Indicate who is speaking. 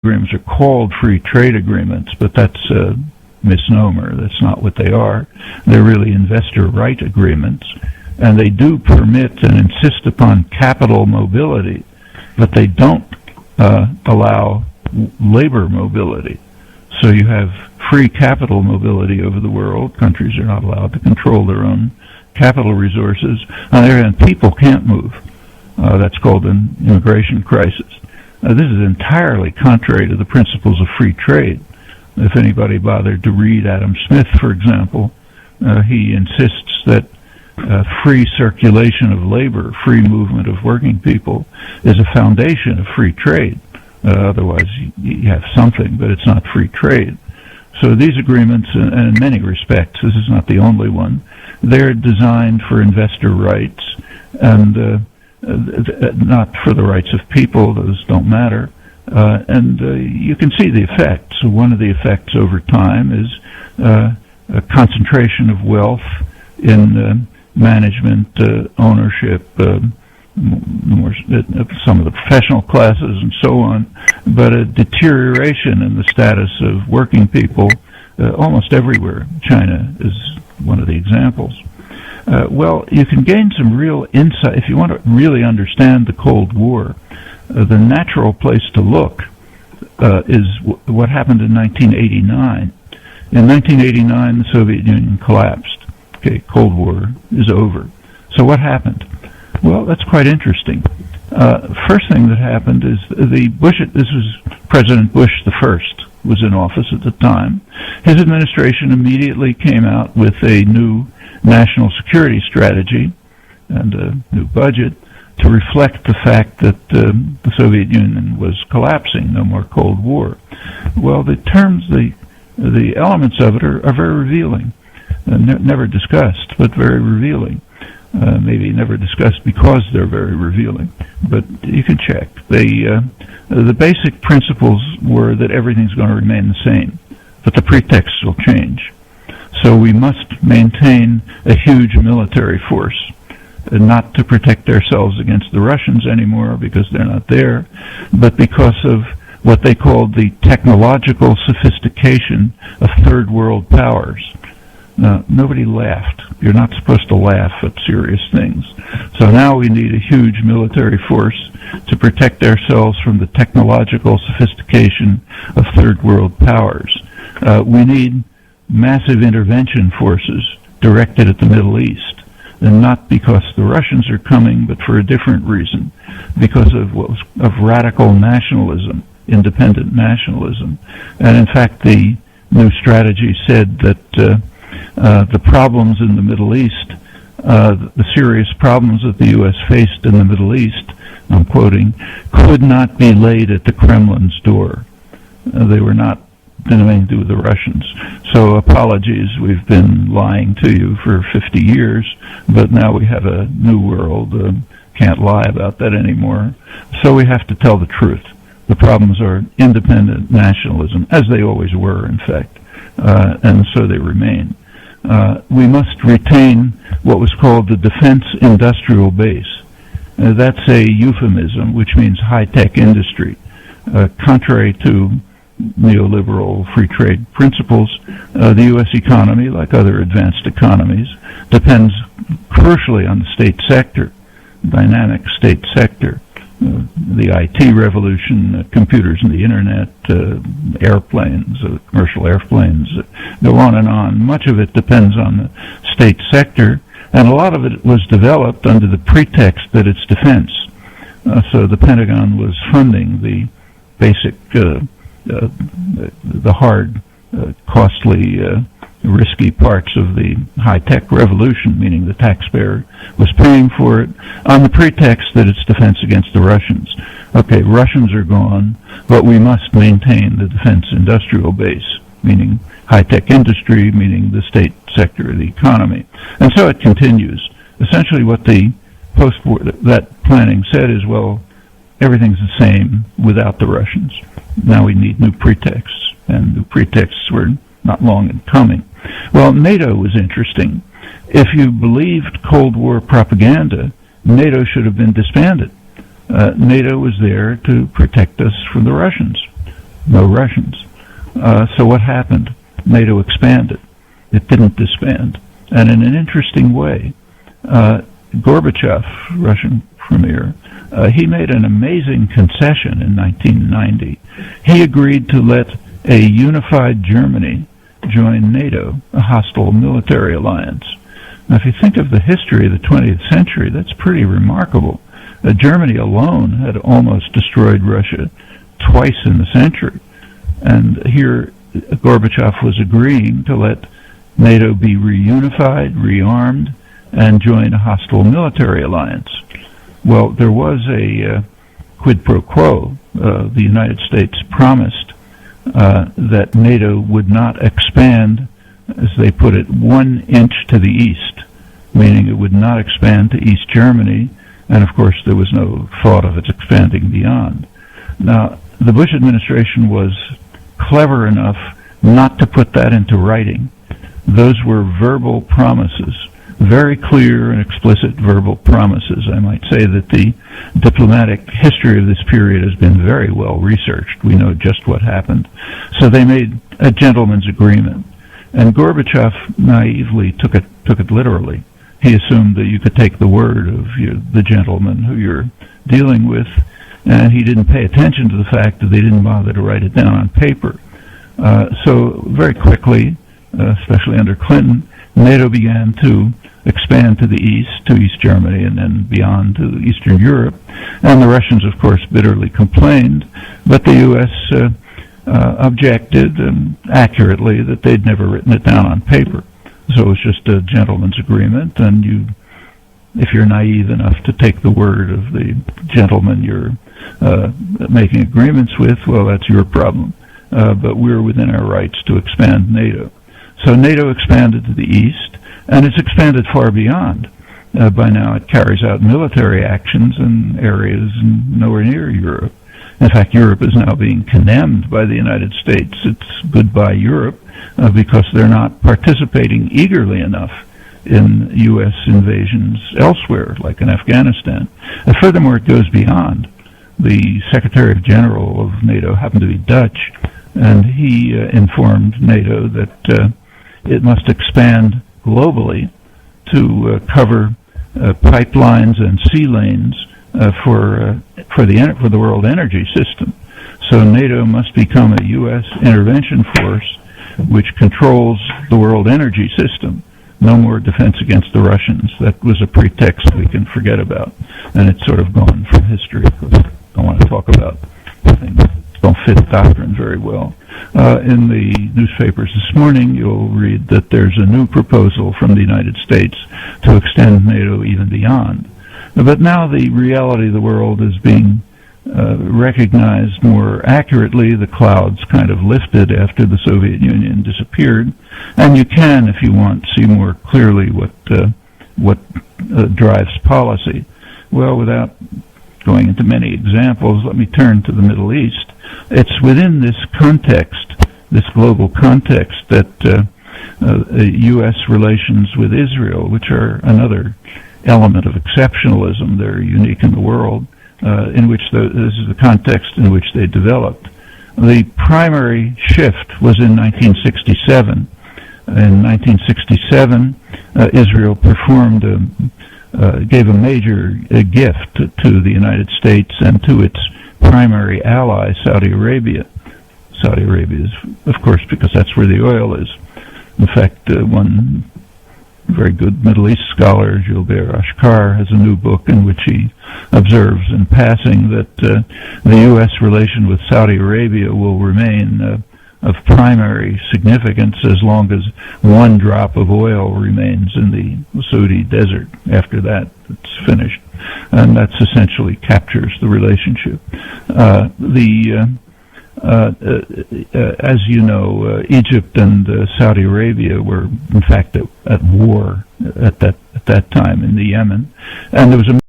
Speaker 1: agreements are called free trade agreements, but that's a misnomer. That's not what they are. They're really investor right agreements, and they do permit and insist upon capital mobility, but they don't allow labor mobility. So you have free capital mobility over the world. Countries are not allowed to control their own capital resources. On the other hand, people can't move. That's called an immigration crisis. This is entirely contrary to the principles of free trade. If anybody bothered to read Adam Smith, for example, he insists that free circulation of labor, free movement of working people, is a foundation of free trade. Otherwise, you have something, but it's not free trade. So these agreements, and in many respects, this is not the only one, they're designed for investor rights and not for the rights of people. Those don't matter. And you can see the effects. One of the effects over time is a concentration of wealth in management, ownership, some of the professional classes and so on, but a deterioration in the status of working people almost everywhere. China is one of the examples. Well, you can gain some real insight if you want to really understand the Cold War. The natural place to look is what happened in 1989. In 1989, the Soviet Union collapsed. Okay, Cold War is over. So what happened? Well, that's quite interesting. First thing that happened is this was President Bush the first was in office at the time. His administration immediately came out with a new national security strategy and a new budget to reflect the fact that the Soviet Union was collapsing, no more Cold War. Well, the elements of it are very revealing. Never discussed, but very revealing. Maybe never discussed because they're very revealing, but you can check. The basic principles were that everything's going to remain the same, but the pretexts will change. So we must maintain a huge military force, not to protect ourselves against the Russians anymore because they're not there, but because of what they called the technological sophistication of third world powers. Now, nobody laughed. You're not supposed to laugh at serious things. So now we need a huge military force to protect ourselves from the technological sophistication of third world powers. We need massive intervention forces directed at the Middle East, and not because the Russians are coming, but for a different reason, because of radical nationalism, independent nationalism. And in fact, the new strategy said that the problems in the Middle East, the serious problems that the U.S. faced in the Middle East, I'm quoting, could not be laid at the Kremlin's door. They were not anything to do with the Russians. So apologies, we've been lying to you for 50 years, but now we have a new world. Can't lie about that anymore. So we have to tell the truth. The problems are independent nationalism, as they always were, in fact, and so they remain. We must retain what was called the defense industrial base. That's a euphemism, which means high-tech industry. Contrary to neoliberal free trade principles, the U.S. economy, like other advanced economies, depends crucially on the state sector, dynamic state sector. The IT revolution, computers and the internet, airplanes, commercial airplanes, go on and on. Much of it depends on the state sector, and a lot of it was developed under the pretext that it's defense. So the Pentagon was funding the basic, the hard, costly, risky parts of the high-tech revolution, meaning the taxpayer was paying for it on the pretext that it's defense against the Russians. Okay, Russians are gone, but we must maintain the defense industrial base, meaning high-tech industry, meaning the state sector of the economy. And so it continues. Essentially what the post-war, that planning said is, well, everything's the same without the Russians. Now we need new pretexts, and new pretexts were not long in coming. Well, NATO was interesting. If you believed Cold War propaganda, NATO should have been disbanded. NATO was there to protect us from the Russians. no Russians. So what happened? NATO expanded. It didn't disband. And in an interesting way, Gorbachev, Russian premier, he made an amazing concession in 1990. He agreed to let a unified Germany join NATO, a hostile military alliance. Now, if you think of the history of the 20th century, that's pretty remarkable. Germany alone had almost destroyed Russia twice in the century. And here, Gorbachev was agreeing to let NATO be reunified, rearmed, and join a hostile military alliance. Well, there was a quid pro quo. The United States promised that NATO would not expand, as they put it, 1 inch to the east, meaning it would not expand to East Germany, and of course there was no thought of its expanding beyond. Now, the Bush administration was clever enough not to put that into writing. Those were verbal promises, very clear and explicit verbal promises. I might say that the diplomatic history of this period has been very well researched. We know just what happened. So they made a gentleman's agreement. And Gorbachev naively took it literally. He assumed that you could take the word of the gentleman who you're dealing with, and he didn't pay attention to the fact that they didn't bother to write it down on paper. So very quickly, especially under Clinton, NATO began to expand to the east, to East Germany, and then beyond to Eastern Europe. And the Russians, of course, bitterly complained, but the U.S. Objected, and accurately, that they'd never written it down on paper. So it was just a gentleman's agreement, and if you're naive enough to take the word of the gentleman you're making agreements with, well, that's your problem. But we're within our rights to expand NATO. So NATO expanded to the east, and it's expanded far beyond. By now it carries out military actions in areas nowhere near Europe. In fact, Europe is now being condemned by the United States. It's goodbye Europe because they're not participating eagerly enough in U.S. invasions elsewhere, like in Afghanistan. And furthermore, it goes beyond. The Secretary General of NATO happened to be Dutch, and he informed NATO that it must expand globally to cover pipelines and sea lanes for the world energy system. So NATO must become a U.S. intervention force which controls the world energy system. No more defense against the Russians. That was a pretext we can forget about, and it's sort of gone from history. I don't want to talk about things that don't fit doctrine very well. In the newspapers this morning, you'll read that there's a new proposal from the United States to extend NATO even beyond. But now the reality of the world is being recognized more accurately. The clouds kind of lifted after the Soviet Union disappeared, and you can, if you want, see more clearly what drives policy. Well, without going into many examples, let me turn to the Middle East. It's within this context, this global context, that U.S. relations with Israel, which are another element of exceptionalism, they're unique in the world, in which this is the context in which they developed. The primary shift was in 1967. In 1967, Israel gave a major gift to the United States and to its primary ally, Saudi Arabia. Saudi Arabia is, of course, because that's where the oil is. In fact, one very good Middle East scholar, Gilbert Ashkar, has a new book in which he observes in passing that the U.S. relation with Saudi Arabia will remain of primary significance as long as one drop of oil remains in the Saudi desert. After that, it's finished. And that essentially captures the relationship. As you know, Egypt and Saudi Arabia were, in fact, at war at that time in the Yemen, and there was a